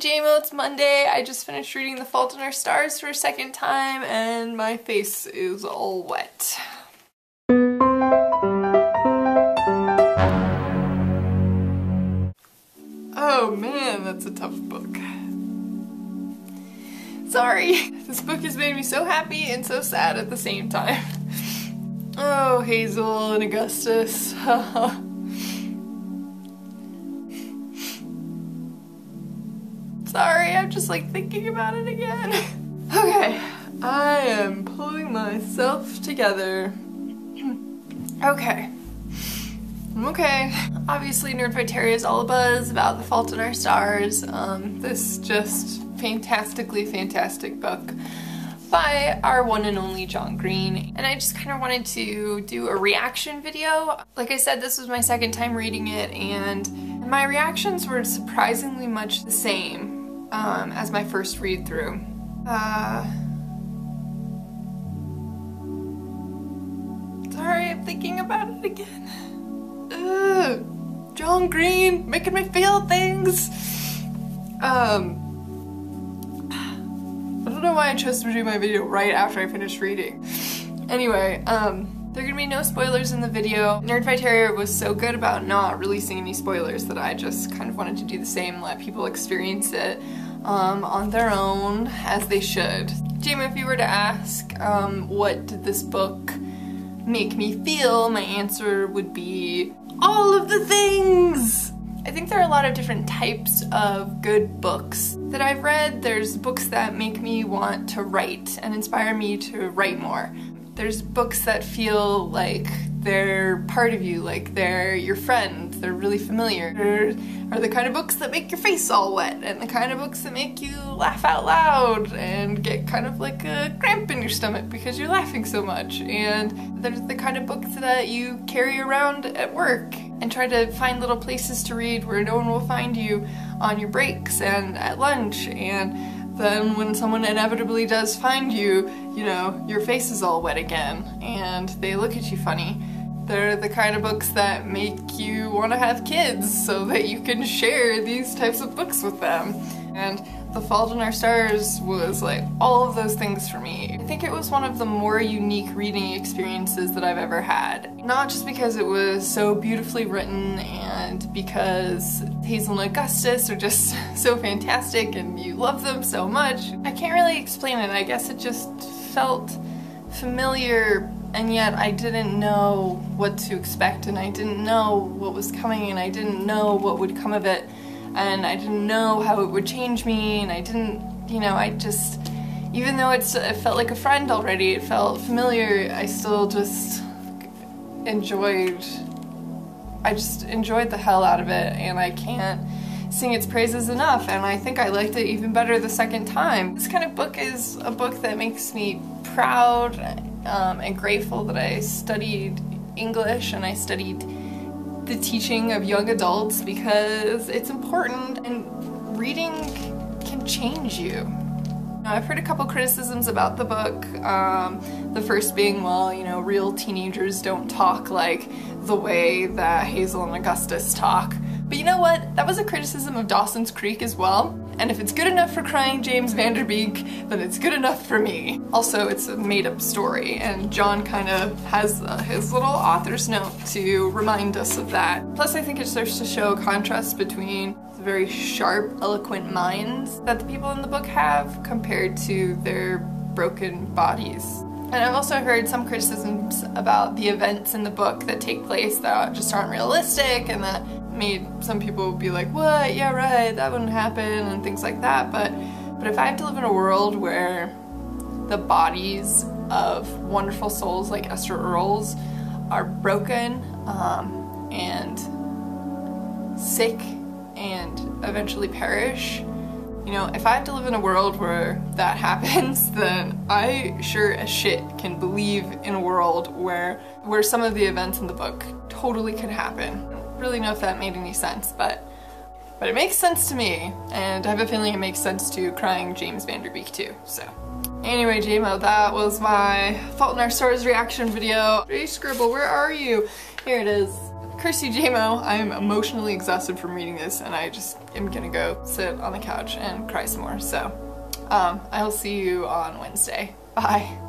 Hey JMO, it's Monday. I just finished reading The Fault in Our Stars for a second time and my face is all wet. Oh man, that's a tough book. Sorry, this book has made me so happy and so sad at the same time. Oh, Hazel and Augustus. Sorry, I'm just like thinking about it again. Okay, I am pulling myself together. Okay. I'm okay. Obviously Nerdfighteria is all abuzz about The Fault in Our Stars. This just fantastically fantastic book by our one and only John Green. And I just kind of wanted to do a reaction video. Like I said, this was my second time reading it and my reactions were surprisingly much the same as my first read through. Sorry, I'm thinking about it again. John Green making me feel things. I don't know why I chose to do my video right after I finished reading. Anyway, there are gonna be no spoilers in the video. Nerdfighteria was so good about not releasing any spoilers that I just kind of wanted to do the same, let people experience it on their own, as they should. Jamie, if you were to ask, what did this book make me feel, my answer would be all of the things! I think there are a lot of different types of good books that I've read. There's books that make me want to write and inspire me to write more. There's books that feel like they're part of you, like they're your friend, they're really familiar. There are the kind of books that make your face all wet, and the kind of books that make you laugh out loud and get kind of like a cramp in your stomach because you're laughing so much. And there's the kind of books that you carry around at work and try to find little places to read where no one will find you on your breaks and at lunch. And then when someone inevitably does find you, you know, your face is all wet again and they look at you funny. They're the kind of books that make you want to have kids so that you can share these types of books with them. And The Fault in Our Stars was like all of those things for me. I think it was one of the more unique reading experiences that I've ever had. Not just because it was so beautifully written and because Hazel and Augustus are just so fantastic and you love them so much. I can't really explain it. I guess it just felt familiar, and yet I didn't know what to expect, and I didn't know what was coming, and I didn't know what would come of it, and I didn't know how it would change me, and I didn't, you know, I just, even though it felt like a friend already, it felt familiar, I still just enjoyed the hell out of it, and I can't sing its praises enough, and I think I liked it even better the second time. This kind of book is a book that makes me proud and grateful that I studied English and I studied the teaching of young adults, because it's important and reading can change you. I've heard a couple criticisms about the book, the first being, well, you know, real teenagers don't talk like the way that Hazel and Augustus talk. But you know what? That was a criticism of Dawson's Creek as well. And if it's good enough for crying James Vanderbeek, then it's good enough for me. Also, it's a made-up story, and John kind of has his little author's note to remind us of that. Plus, I think it serves to show a contrast between the very sharp, eloquent minds that the people in the book have compared to their broken bodies. And I've also heard some criticisms about the events in the book that take place that just aren't realistic, and that made some people be like, what, yeah right, that wouldn't happen, and things like that. But if I have to live in a world where the bodies of wonderful souls like Esther Earls are broken and sick and eventually perish, you know, if I have to live in a world where that happens, then I sure as shit can believe in a world where some of the events in the book totally could happen. I don't really know if that made any sense, but it makes sense to me, and I have a feeling it makes sense to crying James Vanderbeek too, so. Anyway, JMO, that was my Fault in Our Stars reaction video. Hey Scribble, where are you? Here it is. curse you, JMO. I'm emotionally exhausted from reading this, and I just am gonna go sit on the couch and cry some more. So, I'll see you on Wednesday. Bye.